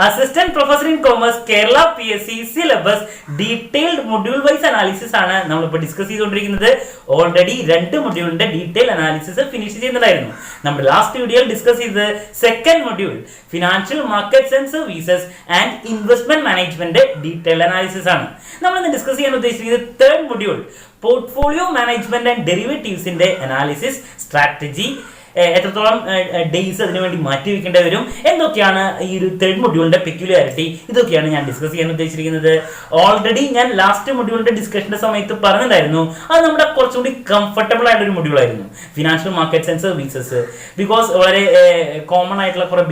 Assistant professor in commerce Kerala PSC syllabus detailed module wise analysis ആണ് നമ്മളിപ്പോൾ discuss ചെയ്തുകൊണ്ടിരിക്കുന്നത്. Already 2 മൊഡ്യൂളിന്റെ ഡീറ്റെയിൽ അനാലിസിസ് ഫിനിഷ് ചെയ്യുന്നതായിരുന്നു. നമ്മൾ ലാസ്റ്റ് വീഡിയോയിൽ ഡിസ്കസ് ചെയ്തത് second module financial markets and services and investment management detailed analysis ആണ്. നമ്മൾ ഇന്ന് ഡിസ്കസ് ചെയ്യാൻ ഉദ്ദേശിക്കുന്നത് third module portfolio management and ഡെറിവേറ്റീവ്സിന്റെ അനാലിസിസ് സ്ട്രാറ്റജി, എത്രത്തോളം ഡേയ്സ് അതിനു വേണ്ടി മാറ്റി വെക്കേണ്ടി വരും, എന്തൊക്കെയാണ് ഈ ഒരു തേർഡ് മൊഡ്യൂളിന്റെ പെക്യുലാരിറ്റി, ഇതൊക്കെയാണ് ഞാൻ ഡിസ്കസ് ചെയ്യാൻ ഉദ്ദേശിച്ചിരിക്കുന്നത്. ഓൾറെഡി ഞാൻ ലാസ്റ്റ് മൊഡ്യൂളിന്റെ ഡിസ്കഷന്റെ സമയത്ത് പറഞ്ഞിട്ടുണ്ടായിരുന്നു, അത് നമ്മുടെ കുറച്ചുകൂടി കംഫർട്ടബിൾ ആയിട്ടൊരു മൊഡ്യൂൾ ആയിരുന്നു, financial markets and services. Because വളരെ കോമൺ ആയിട്ടുള്ള കുറെ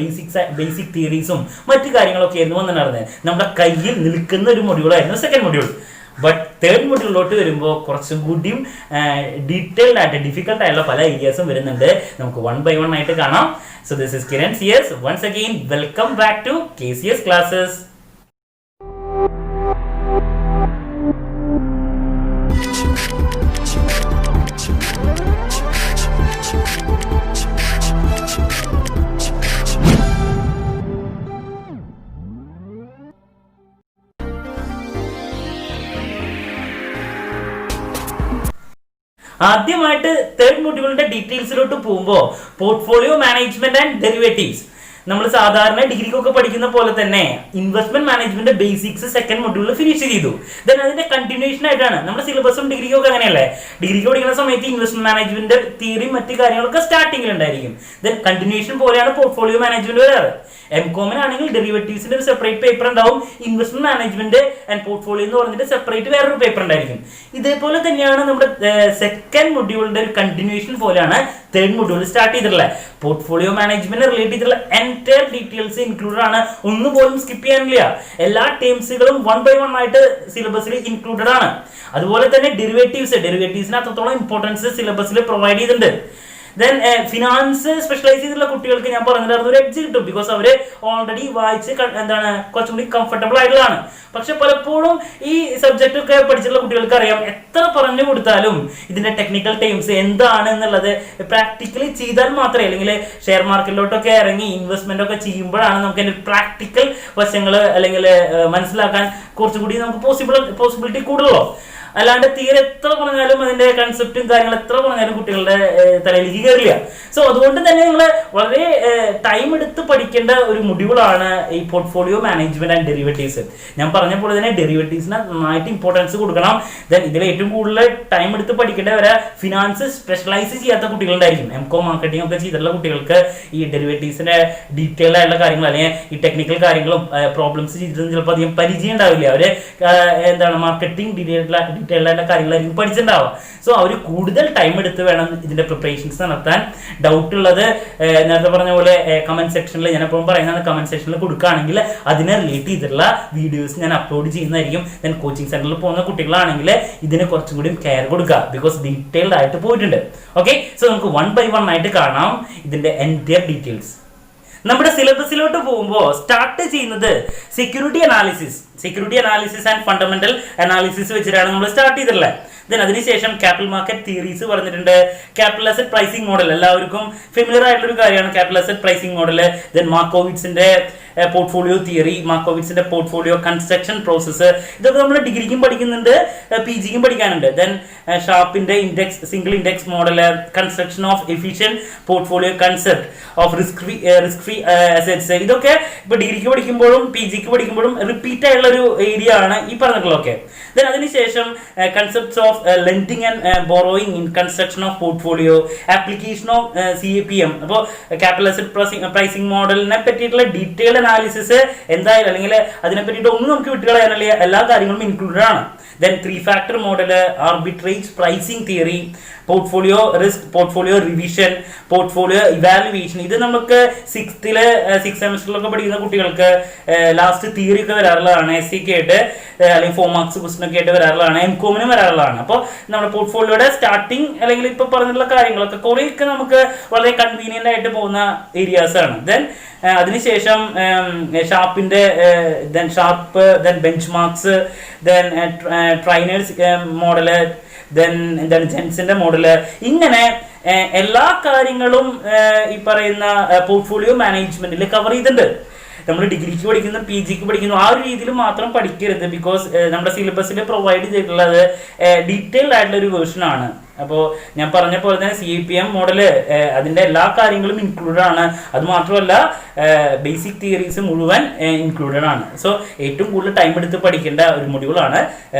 ബേസിക് തിയറീസും മറ്റു കാര്യങ്ങളൊക്കെ ആയിരുന്നു വന്നിട്ടുണ്ടായിരുന്നത്. നമ്മുടെ കയ്യിൽ നിൽക്കുന്ന ഒരു മൊഡ്യൂളായിരുന്നു സെക്കൻഡ് മൊഡ്യൂൾ. ബട്ട് തേർഡ് മൊഡ്യൂളിലോട്ട് വരുമ്പോൾ കുറച്ചും കൂടിയും ഡീറ്റെയിൽഡ് ആയിട്ട് ഡിഫിക്കൽട്ട് ആയിട്ടുള്ള പല ഏരിയാസും വരുന്നുണ്ട്. നമുക്ക് 1 by 1 ആയിട്ട് കാണാം. So this is Kiran CS. Once again welcome back to KCS classes. ആദ്യമായിട്ട് തേർഡ് മൊഡ്യൂളിന്റെ ഡീറ്റെയിൽസിലോട്ട് പോകുമ്പോൾ പോർട്ട്ഫോളിയോ മാനേജ്മെന്റ് ആൻഡ് ഡെറിവേറ്റീവ്സ്, നമ്മൾ സാധാരണ ഡിഗ്രിക്കൊക്കെ പഠിക്കുന്ന പോലെ തന്നെ ഇൻവെസ്റ്റ്മെന്റ് മാനേജ്മെന്റ് ബേസിക്സ് സെക്കൻഡ് മൊഡ്യൂളിൽ ഫിനിഷ് ചെയ്തു. ദെൻ അതിന്റെ കണ്ടിന്യൂഷൻ ആയിട്ടാണ് നമ്മുടെ സിലബസും ഡിഗ്രിക്കൊക്കെ അങ്ങനെയല്ലേ. ഡിഗ്രിക്ക് പഠിക്കുന്ന സമയത്ത് ഇൻവെസ്റ്റ്മെന്റ് മാനേജ്മെന്റ് തിയറിയും മറ്റു കാര്യങ്ങളൊക്കെ സ്റ്റാർട്ടിംഗിൽ ഉണ്ടായിരിക്കും. ദെൻ കണ്ടിന്യൂഷൻ പോലെയാണ് പോർട്ട്ഫോളിയോ മാനേജ്മെന്റ് വരാറ്. MCOM-നാണെങ്കിൽ ഡെറിവേറ്റീവ്സിന്റെ ഒരു സെപ്പറേറ്റ് പേപ്പർ ഉണ്ടാവും, ഇൻവെസ്റ്റ്മെന്റ് മാനേജ്മെന്റ് ആൻഡ് പോർട്ട്ഫോളിയോ എന്ന് പറഞ്ഞിട്ട് സെപ്പറേറ്റ് വേറൊരു പേപ്പർ ഉണ്ടായിരിക്കും. ഇതേപോലെ തന്നെയാണ് നമ്മുടെ സെക്കൻഡ് മൊഡ്യൂളിന്റെ ഒരു കണ്ടിന്യൂഷൻ പോലെയാണ് തേർഡ് മൊഡ്യൂൾ സ്റ്റാർട്ട് ചെയ്തിട്ടുള്ളത്. പോർട്ട്ഫോളിയോ മാനേജ്മെന്റ് റിലേറ്റ് ചെയ്തിട്ടുള്ള എൻറ്റയർ ഡീറ്റെയിൽസ് ഇൻക്ലൂഡഡ് ആണ്, ഒന്നുപോലും സ്കിപ്പ് ചെയ്യാനില്ല. എല്ലാ ടേംസുകളും 1 by 1 ആയിട്ട് സിലബസിൽ ഇൻക്ലൂഡഡ് ആണ്. അതുപോലെ തന്നെ ഡെറിവേറ്റീവ്സിന് അത്രത്തോളം ഇമ്പോർട്ടൻസ് സിലബസിൽ പ്രൊവൈഡ് ചെയ്തിട്ടുണ്ട്. ദെൻ ഫിനാൻസ് സ്പെഷ്യലൈസ് ചെയ്തിട്ടുള്ള കുട്ടികൾക്ക് ഞാൻ പറഞ്ഞിട്ടുണ്ടായിരുന്നു ഒരു എഡ്ജ് കിട്ടും, ബിക്കോസ് അവര് ഓൾറെഡി വായിച്ച് കുറച്ചും കൂടി കംഫർട്ടബിൾ ആയിട്ടുള്ളതാണ്. പക്ഷെ പലപ്പോഴും ഈ സബ്ജക്റ്റ് ഒക്കെ പഠിച്ചിട്ടുള്ള കുട്ടികൾക്ക് അറിയാം, എത്ര പറഞ്ഞു കൊടുത്താലും ഇതിന്റെ ടെക്നിക്കൽ ടേംസ് എന്താണ് എന്നുള്ളത് പ്രാക്ടിക്കലി ചെയ്താൽ മാത്രമേ, അല്ലെങ്കിൽ ഷെയർ മാർക്കറ്റിലോട്ടൊക്കെ ഇറങ്ങി ഇൻവെസ്റ്റ്മെന്റ് ഒക്കെ ചെയ്യുമ്പോഴാണ് നമുക്ക് അതിന്റെ പ്രാക്ടിക്കൽ വശങ്ങൾ അല്ലെങ്കിൽ മനസ്സിലാക്കാൻ കുറച്ചുകൂടി നമുക്ക് പോസിബിലിറ്റി കൂടുതലോ. അല്ലാണ്ട് തീരെ എത്ര പറഞ്ഞാലും അതിന്റെ കൺസെപ്റ്റും കാര്യങ്ങളും എത്ര പറഞ്ഞാലും കുട്ടികളുടെ തലയിലേക്ക് കയറില്ല. സോ അതുകൊണ്ട് തന്നെ നിങ്ങൾ വളരെ ടൈം എടുത്ത് പഠിക്കേണ്ട ഒരു മൊഡ്യൂളാണ് ഈ പോർട്ട്ഫോളിയോ മാനേജ്മെന്റ് ആൻഡ് ഡെറിവേറ്റീവ്സ്. ഞാൻ പറഞ്ഞ പോലെ തന്നെ ഡെറിവേറ്റീവ്സിന് നന്നായിട്ട് ഇമ്പോർട്ടൻസ് കൊടുക്കണം. ദെൻ ഇതിൽ ഏറ്റവും കൂടുതൽ ടൈം എടുത്ത് പഠിക്കേണ്ടവരെ ഫിനാൻസ് സ്പെഷ്യലൈസ് ചെയ്യാത്ത കുട്ടികളുണ്ടായിരിക്കും. MCOM മാർക്കറ്റിംഗ് ഒക്കെ ചെയ്തിട്ടുള്ള കുട്ടികൾക്ക് ഈ ഡെറിവേറ്റീവ്സിന്റെ ഡീറ്റെയിൽഡ് ആയിട്ടുള്ള കാര്യങ്ങൾ അല്ലെങ്കിൽ ഈ ടെക്നിക്കൽ കാര്യങ്ങളും പ്രോബ്ലംസ് ചെയ്തിട്ട് ചിലപ്പോൾ അധികം പരിചയം ഉണ്ടാവില്ല. അവര് മാർക്കറ്റിംഗ് ഡീറ്റെയിൽഡ് ആയിട്ടുള്ള കാര്യങ്ങളായിരിക്കും പഠിച്ചിട്ടുണ്ടാവുക. സോ അവർ കൂടുതൽ ടൈം എടുത്ത് വേണം ഇതിന്റെ പ്രിപ്പറേഷൻസ് നടത്താൻ. ഡൗട്ട് ഉള്ളത് നേരത്തെ പറഞ്ഞ പോലെ കമന്റ് സെക്ഷനിൽ, ഞാൻ എപ്പോഴും പറയുന്നത് കമന്റ് സെക്ഷനിൽ കൊടുക്കുകയാണെങ്കിൽ അതിനെ റിലേറ്റ് ചെയ്തിട്ടുള്ള വീഡിയോസ് ഞാൻ അപ്ലോഡ് ചെയ്യുന്നതായിരിക്കും. ദെൻ കോച്ചിങ് സെന്ററിൽ പോകുന്ന കുട്ടികളാണെങ്കിൽ ഇതിന് കുറച്ചും കൂടി കെയർ കൊടുക്കുക, ബിക്കോസ് ഡീറ്റെയിൽഡ് ആയിട്ട് പോയിട്ടുണ്ട്. ഓക്കെ, സോ നമുക്ക് 1 by 1 ആയിട്ട് കാണാം ഇതിന്റെ എൻറ്റയർ ഡീറ്റെയിൽസ്. നമ്മുടെ സിലബസിലോട്ട് പോകുമ്പോൾ സ്റ്റാർട്ട് ചെയ്യുന്നത് security analysis and fundamental analysis വെച്ചിട്ടാണ് നമ്മൾ സ്റ്റാർട്ട് ചെയ്തിട്ടുള്ളത്. ദെൻ അതിനുശേഷം ക്യാപിറ്റൽ മാർക്കറ്റ് തിയറീസ് പറഞ്ഞിട്ടുണ്ട്. ക്യാപിറ്റൽ അസറ്റ് പ്രൈസിംഗ് മോഡൽ എല്ലാവർക്കും ഫെമിലിയർ ആയിട്ടുള്ള ഒരു കാര്യമാണ്, capital asset pricing model. Then മാർക്കോവിറ്റ്സിന്റെ പോർട്ട്ഫോളിയോ തിയറി, മാർക്കോവിറ്റ്സിന്റെ പോർട്ട്ഫോളിയോ കൺസ്ട്രക്ഷൻ പ്രോസസ്സ്, ഇതൊക്കെ നമ്മൾ ഡിഗ്രിക്കും പഠിക്കുന്നുണ്ട്, PGക്കും പഠിക്കാനുണ്ട്. ദെൻ ഷാർപ്പിന്റെ single index model, construction of efficient portfolio concept of risk free assets, ഇതൊക്കെ ഇപ്പൊ ഡിഗ്രിക്ക് പഠിക്കുമ്പോഴും PGക്ക് പഠിക്കുമ്പോഴും റിപ്പീറ്റ് ആയിട്ടുള്ള ഒരു ഏരിയ ആണ് ഈ പറഞ്ഞിട്ടുള്ളതൊക്കെ. ദെൻ അതിനുശേഷം concepts of lending and borrowing in construction of portfolio, application of CAPM. അപ്പോൾ ക്യാപിറ്റൽ അസറ്റ് പ്രൈസിംഗ് മോഡലിനെ പറ്റിയിട്ടുള്ള ഡീറ്റെയിൽ അനാലിസിസ് എന്തായാലും, അല്ലെങ്കിൽ അതിനെ പറ്റിയിട്ട് ഒന്നും നമുക്ക് വിട്ടുകളയാനുള്ള എല്ലാ കാര്യങ്ങളും ഇൻക്ലൂഡഡ് ആണ്. Then 3 factor model, arbitrage pricing theory, portfolio risk, portfolio revision, portfolio evaluation. ഇത് നമുക്ക് 6th സെമസ്റ്ററിലൊക്കെ പഠിക്കുന്ന കുട്ടികൾക്ക് ലാസ്റ്റ് തിയറി ഒക്കെ വരാറുള്ളതാണ്. SC ആയിട്ട് അല്ലെങ്കിൽ 4 marks ക്വസ്റ്റൻ ഒക്കെ ആയിട്ട് വരാറുള്ളതാണ്, MCOM-നും വരാറുള്ളതാണ്. അപ്പോൾ നമ്മുടെ പോർട്ട്ഫോളിയോയുടെ സ്റ്റാർട്ടിങ് അല്ലെങ്കിൽ ഇപ്പൊ പറഞ്ഞിട്ടുള്ള കാര്യങ്ങളൊക്കെ കുറേയൊക്കെ നമുക്ക് വളരെ കൺവീനിയന്റ് ആയിട്ട് പോകുന്ന ഏരിയാസ് ആണ്. ദെൻ അതിനുശേഷം ഷാർപ്പിന്റെ then benchmarks, then Treynor's model, then എന്താണ് ജെൻസിന്റെ മോഡല്, ഇങ്ങനെ എല്ലാ കാര്യങ്ങളും ഈ പറയുന്ന പോർട്ട്ഫോളിയോ മാനേജ്മെന്റിൽ കവർ ചെയ്തിട്ടുണ്ട്. നമ്മൾ ഡിഗ്രിക്ക് പഠിക്കുന്നു PGക്ക് പഠിക്കുന്നു ആ ഒരു രീതിയിൽ മാത്രം പഠിക്കരുത്. ബിക്കോസ് നമ്മുടെ സിലബസിൽ പ്രൊവൈഡ് ചെയ്തിട്ടുള്ളത് ഡീറ്റെയിൽഡ് ആയിട്ടുള്ള ഒരു വേർഷൻ ആണ്. അപ്പോൾ ഞാൻ പറഞ്ഞ പോലെ തന്നെ CAPM മോഡല് അതിൻ്റെ എല്ലാ കാര്യങ്ങളും ഇൻക്ലൂഡഡ് ആണ്. അത് മാത്രമല്ല ബേസിക് തിയറീസ് മുഴുവൻ ഇൻക്ലൂഡഡ് ആണ്. സോ ഏറ്റവും കൂടുതൽ ടൈം എടുത്ത് പഠിക്കേണ്ട ഒരു മൊഡ്യൂളാണ്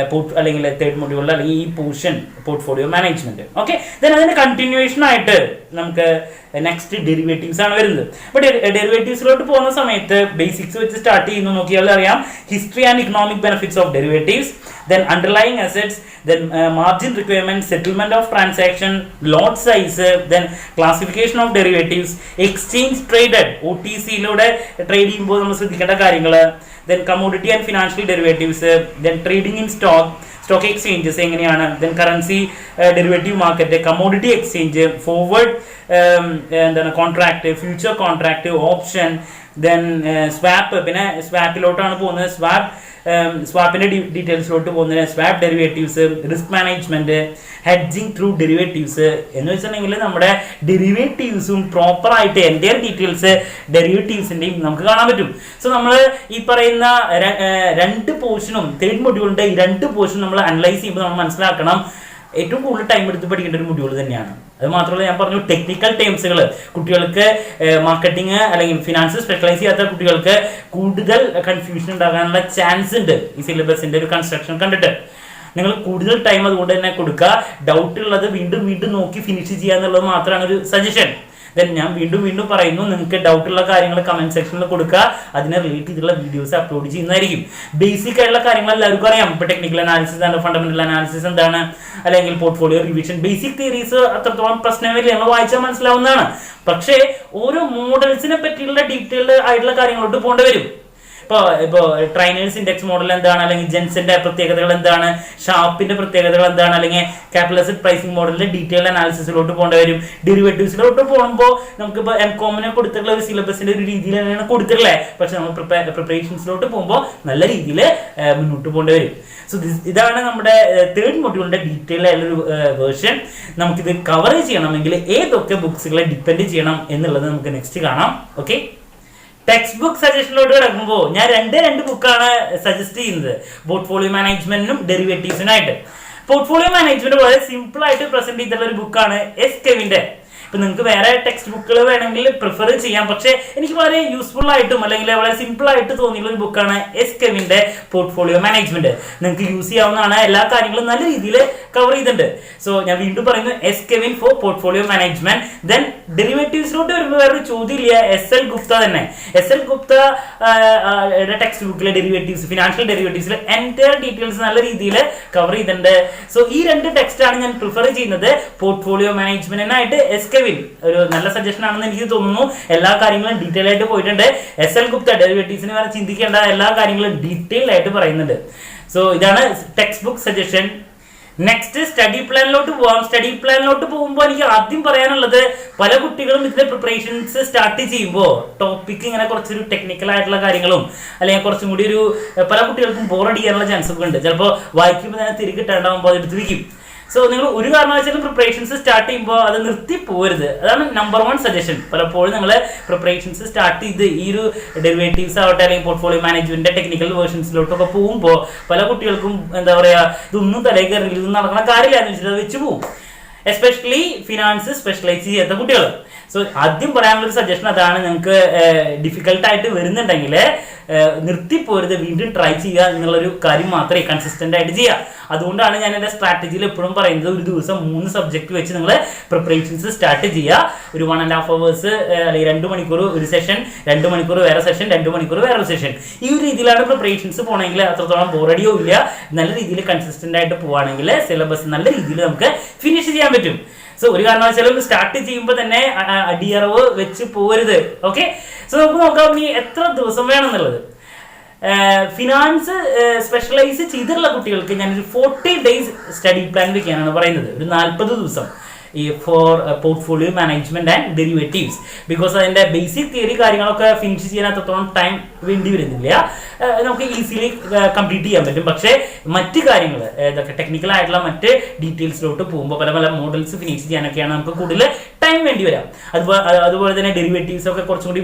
അല്ലെങ്കിൽ തേർഡ് മൊഡ്യൂളിൽ അല്ലെങ്കിൽ ഈ portion portfolio management. Okay, then അതിന്റെ കണ്ടിന്യൂവേഷൻ ആയിട്ട് നമുക്ക് നെക്സ്റ്റ് ഡെറിവേറ്റീവ്സ് ആണ് വരുന്നത്. അപ്പോൾ ഡെറിവേറ്റീവ്സിലോട്ട് പോകുന്ന സമയത്ത് ബേസിക്സ് വെച്ച് സ്റ്റാർട്ട് ചെയ്യുന്നു. നോക്കിയാൽ അറിയാം history and economic benefits of derivatives, then underlying assets, then margin requirement, settlement of transaction, lot size, then classification of derivatives, exchange traded OTC ലൂടെ ട്രേഡ് ചെയ്യുമ്പോൾ നമ്മൾ ശ്രദ്ധിക്കേണ്ട കാര്യങ്ങൾ, then commodity and financial derivatives, then trading in stock exchanges എങ്ങനെയാണ്, then currency derivative market, commodity exchange, forward എന്താണ് contract, future contract, option, then swap. പിന്നെ സ്വാപ്പിലോട്ടാണ് പോകുന്നത്. സ്വാപ്പിന്റെ ഡീറ്റെയിൽസിലോട്ട് പോകുന്നത് swap derivatives, risk management, hedging through derivatives എന്ന് വെച്ചിട്ടുണ്ടെങ്കിൽ നമ്മുടെ ഡെറിവേറ്റീവ്സും പ്രോപ്പർ ആയിട്ട് എൻ്റെ ഡീറ്റെയിൽസ് ഡെറിവേറ്റീവ്സിന്റെയും നമുക്ക് കാണാൻ പറ്റും. സോ നമ്മൾ ഈ പറയുന്ന രണ്ട് പോർഷനും തേർഡ് മൊഡ്യൂളിന്റെ ഈ രണ്ട് പോർഷനും നമ്മൾ അനലൈസ് ചെയ്യുമ്പോൾ നമ്മൾ മനസ്സിലാക്കണം ഏറ്റവും കൂടുതൽ ടൈം എടുത്ത് പഠിക്കേണ്ട ഒരു മൊഡ്യൂൾ തന്നെയാണ്. അത് മാത്രമല്ല ഞാൻ പറഞ്ഞു ടെക്നിക്കൽ ടേംസുകൾ കുട്ടികൾക്ക് മാർക്കറ്റിംഗ് അല്ലെങ്കിൽ ഫിനാൻസ് സ്പെഷ്യലൈസ് ചെയ്യാത്ത കുട്ടികൾക്ക് കൂടുതൽ കൺഫ്യൂഷൻ ഉണ്ടാകാനുള്ള ചാൻസ് ഉണ്ട് ഈ സിലബസിന്റെ ഒരു കൺസ്ട്രക്ഷൻ കണ്ടിട്ട്. നിങ്ങൾ കൂടുതൽ ടൈം അതുകൊണ്ട് തന്നെ കൊടുക്കുക. ഡൗട്ട് ഉള്ളത് വീണ്ടും വീണ്ടും നോക്കി ഫിനിഷ് ചെയ്യുക എന്നുള്ളത് മാത്രമാണ് ഒരു സജഷൻ. ദെൻ ഞാൻ വീണ്ടും പറയുന്നു, നിങ്ങൾക്ക് ഡൗട്ട് ഉള്ള കാര്യങ്ങൾ കമന്റ് സെക്ഷനിൽ കൊടുക്കുക. അതിനെ റിലേറ്റ് ചെയ്തുള്ള വീഡിയോസ് അപ്ലോഡ് ചെയ്യുന്നതായിരിക്കും. ബേസിക് ആയിട്ടുള്ള കാര്യങ്ങൾ എല്ലാവർക്കും അറിയാം. ഇപ്പൊ ടെക്നിക്കൽ അനാലിസിസ് ആണ്, ഫണ്ടമെന്റൽ അനാലിസിസ് എന്താണ്, അല്ലെങ്കിൽ പോർട്ട്ഫോളിയോ റിവിഷൻ, ബേസിക് തിയറീസ് അത്രത്തോളം പ്രശ്നമില്ല, നമ്മൾ വായിച്ചാൽ മനസ്സിലാവുന്നതാണ്. പക്ഷേ ഓരോ മോഡൽസിനെ പറ്റിയുള്ള ഡീറ്റെയിൽഡ് ആയിട്ടുള്ള കാര്യങ്ങളോട്ട് പോകേണ്ടി വരും. ഇപ്പോ ട്രൈനേഴ്സ് ഇൻഡെക്സ് മോഡൽ എന്താണ്, അല്ലെങ്കിൽ ജെൻസന്റെ പ്രത്യേകതകൾ എന്താണ്, ഷാർപ്പിന്റെ പ്രത്യേകതകൾ എന്താണ്, അല്ലെങ്കിൽ ക്യാപിറ്റൽ അസറ്റ് പ്രൈസിംഗ് മോഡലിന്റെ ഡീറ്റെയിൽഡ് അനാലിസിസിലോട്ട് പോകേണ്ടി വരും. ഡെറിവേറ്റീവ്സിലോട്ട് പോകുമ്പോൾ നമുക്കിപ്പോൾ MCOM കൊടുത്തിട്ടുള്ള ഒരു സിലബസിന്റെ ഒരു രീതിയിൽ തന്നെയാണ് കൊടുത്തിട്ടുള്ളത്. പക്ഷെ നമ്മൾ പ്രിപ്പറേഷൻസിലോട്ട് പോകുമ്പോൾ നല്ല രീതിയിൽ മുന്നോട്ട് പോകേണ്ടി വരും. സോ ഇതാണ് നമ്മുടെ തേർഡ് മൊഡ്യൂളിന്റെ ഡീറ്റെയിൽ ആയിട്ടുള്ളൊരു വേർഷൻ. നമുക്കിത് കവർ ചെയ്യണമെങ്കിൽ ഏതൊക്കെ ബുക്സുകളെ ഡിപ്പെൻഡ് ചെയ്യണം എന്നുള്ളത് നമുക്ക് നെക്സ്റ്റ് കാണാം. ഓക്കെ, ടെക്സ്റ്റ് ബുക്ക് സജഷനിലോട്ട് കിടക്കുമ്പോൾ ഞാൻ രണ്ട് ബുക്കാണ് സജസ്റ്റ് ചെയ്യുന്നത്, പോർട്ട്ഫോളിയോ മാനേജ്മെന്റിനും ഡെറിവേറ്റീവ്സിനായിട്ട്. പോർട്ട്ഫോളിയോ മാനേജ്മെന്റ് വളരെ സിമ്പിൾ ആയിട്ട് പ്രസന്റ് ചെയ്തിട്ടുള്ള ഒരു ബുക്കാണ് എസ് കെവിന്റെ. ഇപ്പൊ നിങ്ങൾക്ക് വേറെ ടെക്സ്റ്റ് ബുക്കുകൾ വേണമെങ്കിൽ പ്രിഫർ ചെയ്യാം, പക്ഷെ എനിക്ക് വളരെ യൂസ്ഫുൾ ആയിട്ടും അല്ലെങ്കിൽ വളരെ സിമ്പിൾ ആയിട്ട് തോന്നിയുള്ള ഒരു ബുക്കാണ് എസ് കെവിന്റെ പോർട്ട്ഫോളിയോ മാനേജ്മെന്റ്. നിങ്ങൾക്ക് യൂസ് ചെയ്യാവുന്നതാണ്, എല്ലാ കാര്യങ്ങളും നല്ല രീതിയിൽ കവർ ചെയ്തിട്ടുണ്ട്. സോ ഞാൻ വീണ്ടും പറയുന്നു, S Kevin for portfolio management. Then ഡെറിവേറ്റീവ്സിലോട്ട് വരുമ്പോൾ വേറൊരു ചോദ്യം ഇല്ല, SL ഗുപ്ത തന്നെ. SL ഗുപ്ത ടെക്സ്റ്റ് ബുക്കിലെ ഡെറിവേറ്റീവ്സ്, ഫിനാൻഷ്യൽ ഡെറിവേറ്റീവ്സിലെ എൻറ്റയർ ഡീറ്റെയിൽസ് നല്ല രീതിയിൽ കവർ ചെയ്തിട്ടുണ്ട്. സോ ഈ രണ്ട് ടെക്സ്റ്റ് ആണ് ഞാൻ പ്രിഫർ ചെയ്യുന്നത് പോർട്ട്ഫോളിയോ മാനേജ്മെന്റിനായിട്ട്. എസ് കെവിൻ ഒരു നല്ല സജഷൻ ആണെന്ന് എനിക്ക് തോന്നുന്നു. എല്ലാ കാര്യങ്ങളും ഡീറ്റെയിൽ ആയിട്ട് പോയിട്ടുണ്ട്. SL ഗുപ്ത ഡെറിവേറ്റീവ്സിന് വരെ ചിന്തിക്കേണ്ട എല്ലാ കാര്യങ്ങളും ഡീറ്റെയിൽ ആയിട്ട് പറയുന്നുണ്ട്. സോ ഇതാണ് text book suggestion. Next study പ്ലാനിലോട്ട് പോവാം. സ്റ്റഡി പ്ലാനിലോട്ട് പോകുമ്പോൾ എനിക്ക് ആദ്യം പറയാനുള്ളത്, പല കുട്ടികളും ഇതിന്റെ പ്രിപ്പറേഷൻസ് സ്റ്റാർട്ട് ചെയ്യുമ്പോൾ ടോപ്പിക് ഇങ്ങനെ കുറച്ചൊരു ടെക്നിക്കൽ ആയിട്ടുള്ള കാര്യങ്ങളും അല്ലെങ്കിൽ കുറച്ചും കൂടി ഒരു പല കുട്ടികൾക്കും ബോറടിക്കാനുള്ള ചാൻസ് ഒക്കെ ഉണ്ട്. ചിലപ്പോൾ വായിക്കുമ്പോൾ തന്നെ തിരികെ കിട്ടാണ്ടാവുമ്പോൾ അത് എടുത്ത് വയ്ക്കും. സോ നിങ്ങൾ ഒരു കാരണവശാലും പ്രിപ്പറേഷൻസ് സ്റ്റാർട്ട് ചെയ്യുമ്പോൾ അത് നിർത്തി പോകരുത്. അതാണ് നമ്പർ 1 സജഷൻ. പലപ്പോഴും നിങ്ങൾ പ്രിപ്പറേഷൻസ് സ്റ്റാർട്ട് ചെയ്ത് ഈ ഒരു ഡെറിവേറ്റീവ്സ് ആവട്ടെ അല്ലെങ്കിൽ പോർട്ട്ഫോളിയോ മാനേജ്മെന്റിന്റെ ടെക്നിക്കൽ വേർഷൻസിലോട്ടൊക്കെ പോകുമ്പോൾ പല കുട്ടികൾക്കും എന്താ പറയുക, ഇതൊന്നും തലയിൽ കയറില്ല, ഇതൊന്നും നടക്കുന്ന കാര്യമില്ല എന്ന് വെച്ചിട്ട് അത് വെച്ച് പോകും. എസ്പെഷ്യലി ഫിനാൻസ് സ്പെഷ്യലൈസ് ചെയ്യാത്ത കുട്ടികൾ. സോ ആദ്യം പറയാനുള്ള ഒരു സജഷൻ അതാണ്, നിങ്ങൾക്ക് ഡിഫിക്കൽട്ടായിട്ട് വരുന്നുണ്ടെങ്കിൽ നിർത്തിപ്പോരുത്, വീണ്ടും ട്രൈ ചെയ്യുക എന്നുള്ളൊരു കാര്യം മാത്രമേ കൺസിസ്റ്റന്റ് ആയിട്ട് ചെയ്യുക. അതുകൊണ്ടാണ് ഞാൻ എൻ്റെ സ്ട്രാറ്റജിയിൽ എപ്പോഴും പറയുന്നത്, ഒരു ദിവസം 3 സബ്ജക്ട് വെച്ച് നിങ്ങൾ പ്രിപ്പറേഷൻസ് സ്റ്റാർട്ട് ചെയ്യുക. ഒരു 1.5 hours അല്ലെങ്കിൽ 2 മണിക്കൂർ ഒരു സെഷൻ, 2 മണിക്കൂർ വേറെ സെഷൻ, 2 മണിക്കൂർ വേറെ സെഷൻ. ഈ ഒരു രീതിയിലാണ് പ്രിപ്പറേഷൻസ് പോകണമെങ്കിൽ അത്രത്തോളം ബോറടിയോ ഇല്ല. നല്ല രീതിയിൽ കൺസിസ്റ്റന്റ് ആയിട്ട് പോവുകയാണെങ്കിൽ സിലബസ് നല്ല രീതിയിൽ നമുക്ക് ഫിനിഷ് ചെയ്യാൻ പറ്റും. സോ ഒരു കാരണവശാലും സ്റ്റാർട്ട് ചെയ്യുമ്പോൾ തന്നെ അടിയറവ് വെച്ച് പോകരുത്. ഓക്കെ, സോ നമുക്ക് നോക്കാം ഇനി എത്ര ദിവസം വേണമെന്നുള്ളത്. ഫിനാൻസ് സ്പെഷ്യലൈസ് ചെയ്തിട്ടുള്ള കുട്ടികൾക്ക് ഞാനൊരു 40 days സ്റ്റഡി പ്ലാൻ വെക്കാനാണ് പറയുന്നത്. ഒരു 40 ദിവസം. For portfolio management and derivatives. Because അതിന്റെ ബേസിക് തിയറി കാര്യങ്ങളൊക്കെ ഫിനിഷ് ചെയ്യാൻ അത്രത്തോളം ടൈം വേണ്ടി വരുന്നില്ല, നമുക്ക് ഈസിലി കംപ്ലീറ്റ് ചെയ്യാൻ പറ്റും. പക്ഷേ മറ്റ് കാര്യങ്ങൾ ഇതൊക്കെ ടെക്നിക്കൽ ആയിട്ടുള്ള മറ്റ് ഡീറ്റെയിൽസിലോട്ട് പോകുമ്പോൾ പല പല മോഡൽസ് ഫിനിഷ് ചെയ്യാനൊക്കെയാണ് നമുക്ക് കൂടുതൽ ടൈം വേണ്ടി വരാം. അതുപോലെ തന്നെ ഡെറിവേറ്റീവ്സ് ഒക്കെ കുറച്ചും കൂടി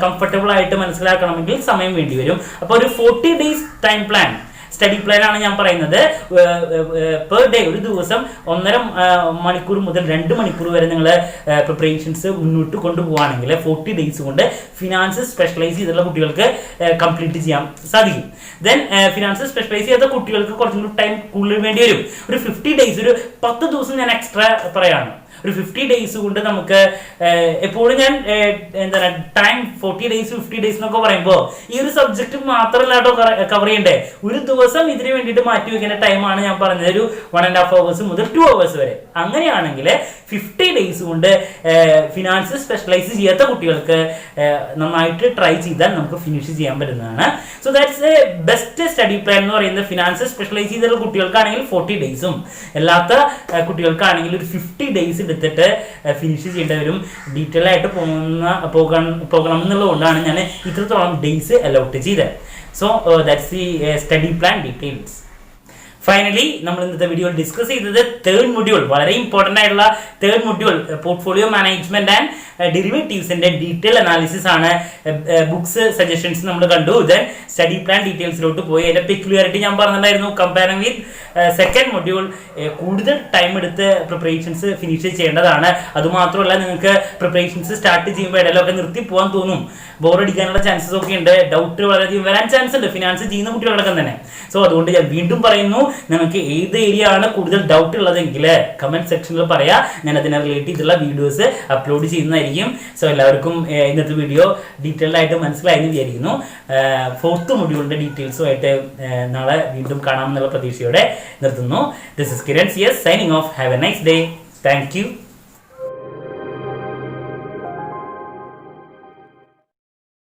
കംഫർട്ടബിൾ ആയിട്ട് മനസ്സിലാക്കണമെങ്കിൽ സമയം വേണ്ടി വരും. അപ്പോൾ ഒരു 40 days time plan, study plan ആണ് ഞാൻ പറയുന്നത്. പെർ ഡേ, ഒരു ദിവസം 1.5 മണിക്കൂർ മുതൽ 2 മണിക്കൂർ വരെ നിങ്ങൾ പ്രിപ്പറേഷൻസ് മുന്നോട്ട് കൊണ്ടുപോകുകയാണെങ്കിൽ 40 days കൊണ്ട് ഫിനാൻസ് സ്പെഷ്യലൈസ് ചെയ്തിട്ടുള്ള കുട്ടികൾക്ക് കംപ്ലീറ്റ് ചെയ്യാൻ സാധിക്കും. ദെൻ ഫിനാൻസ് സ്പെഷ്യലൈസ് ചെയ്ത കുട്ടികൾക്ക് കുറച്ചും കൂടി ടൈം കൂടുതൽ വേണ്ടി വരും. ഒരു 50 days, ഒരു 10 ദിവസം ഞാൻ എക്സ്ട്രാ പറയാണ്. ഒരു 50 days കൊണ്ട് നമുക്ക് എപ്പോഴും ഞാൻ എന്താണ് ടൈം 40 days 50 days എന്നൊക്കെ പറയുമ്പോൾ ഈ ഒരു സബ്ജക്ട് മാത്രമല്ല കേട്ടോ കവർ ചെയ്യണ്ടേ. ഒരു ദിവസം ഇതിന് വേണ്ടിയിട്ട് മാറ്റി വെക്കുന്ന ടൈമാണ് ഞാൻ പറഞ്ഞത്, ഒരു 1.5 hours മുതൽ 2 hours വരെ. അങ്ങനെയാണെങ്കിൽ 50 days കൊണ്ട് ഫിനാൻസ് സ്പെഷ്യലൈസ് ചെയ്യാത്ത കുട്ടികൾക്ക് നന്നായിട്ട് ട്രൈ ചെയ്താൽ നമുക്ക് ഫിനിഷ് ചെയ്യാൻ പറ്റുന്നതാണ്. So that's A best study plan എന്ന് പറയുന്നത്. ഫിനാൻസ് സ്പെഷ്യലൈസ് ചെയ്തിട്ടുള്ള കുട്ടികൾക്കാണെങ്കിൽ 40 days, അല്ലാത്ത കുട്ടികൾക്കാണെങ്കിൽ ഒരു 50 days എടുത്തിട്ട് ഫിനിഷ് ചെയ്യേണ്ടി വരും. ഡീറ്റെയിൽ ആയിട്ട് പോകണം എന്നുള്ളതുകൊണ്ടാണ് ഞാൻ ഇത്രത്തോളം ഡേയ്സ് അലോട്ട് ചെയ്തത്. So that's the study plan details. Finally നമ്മൾ ഇന്നത്തെ വീഡിയോയിൽ ഡിസ്കസ് ചെയ്തത് തേർഡ് മൊഡ്യൂൾ, വളരെ ഇമ്പോർട്ടൻ്റ് ആയിട്ടുള്ള third module portfolio management and ഡെറിവേറ്റീവ്സിന്റെ ഡീറ്റെയിൽ അനാലിസിസ് ആണ്. ബുക്സ് സജഷൻസ് നമ്മൾ കണ്ടു. ദെൻ സ്റ്റഡി പ്ലാൻ ഡീറ്റെയിൽസിലോട്ട് പോയി. അതിന്റെ പെക്യുലാരിറ്റി ഞാൻ പറഞ്ഞിട്ടുണ്ടായിരുന്നു. കമ്പയറിംഗ് വിത്ത് സെക്കൻഡ് മൊഡ്യൂൾ കൂടുതൽ ടൈം എടുത്ത് പ്രിപ്പറേഷൻസ് ഫിനിഷ് ചെയ്യേണ്ടതാണ്. അതുമാത്രമല്ല, നിങ്ങൾക്ക് പ്രിപ്പറേഷൻസ് സ്റ്റാർട്ട് ചെയ്യുമ്പോൾ ഇടയിലൊക്കെ നിർത്തി പോകാൻ തോന്നും, ബോറടിക്കാനുള്ള ചാൻസസ് ഒക്കെ ഉണ്ട്, ഡൗട്ട് വളരെയധികം വരാൻ ചാൻസ് ഉണ്ട് ഫിനാൻസ് ചെയ്യുന്ന കുട്ടികളടക്കം തന്നെ. സോ അതുകൊണ്ട് ഞാൻ വീണ്ടും പറയുന്നു, നിങ്ങൾക്ക് ഏത് ഏരിയ ആണ് കൂടുതൽ ഡൗട്ട് ഉള്ളതെങ്കിൽ കമന്റ് സെക്ഷനിൽ പറയാം. ഞാൻ അതിനെ റിലേറ്റ് ചെയ്തിട്ടുള്ള വീഡിയോസ് അപ്ലോഡ് ചെയ്യുന്നതായിരിക്കും. സോ എല്ലാവർക്കും ഇന്നത്തെ വീഡിയോ ഡീറ്റെയിൽഡ് ആയിട്ട് മനസ്സിലായെന്ന് വിചാരിക്കുന്നു. 4th മൊഡ്യൂളിന്റെ ഡീറ്റെയിൽസുമായിട്ട് നാളെ വീണ്ടും കാണാമെന്നുള്ള പ്രതീക്ഷയോടെ നിർത്തുന്നു. This is Kiran CS signing off. Have a nice day. Thank U.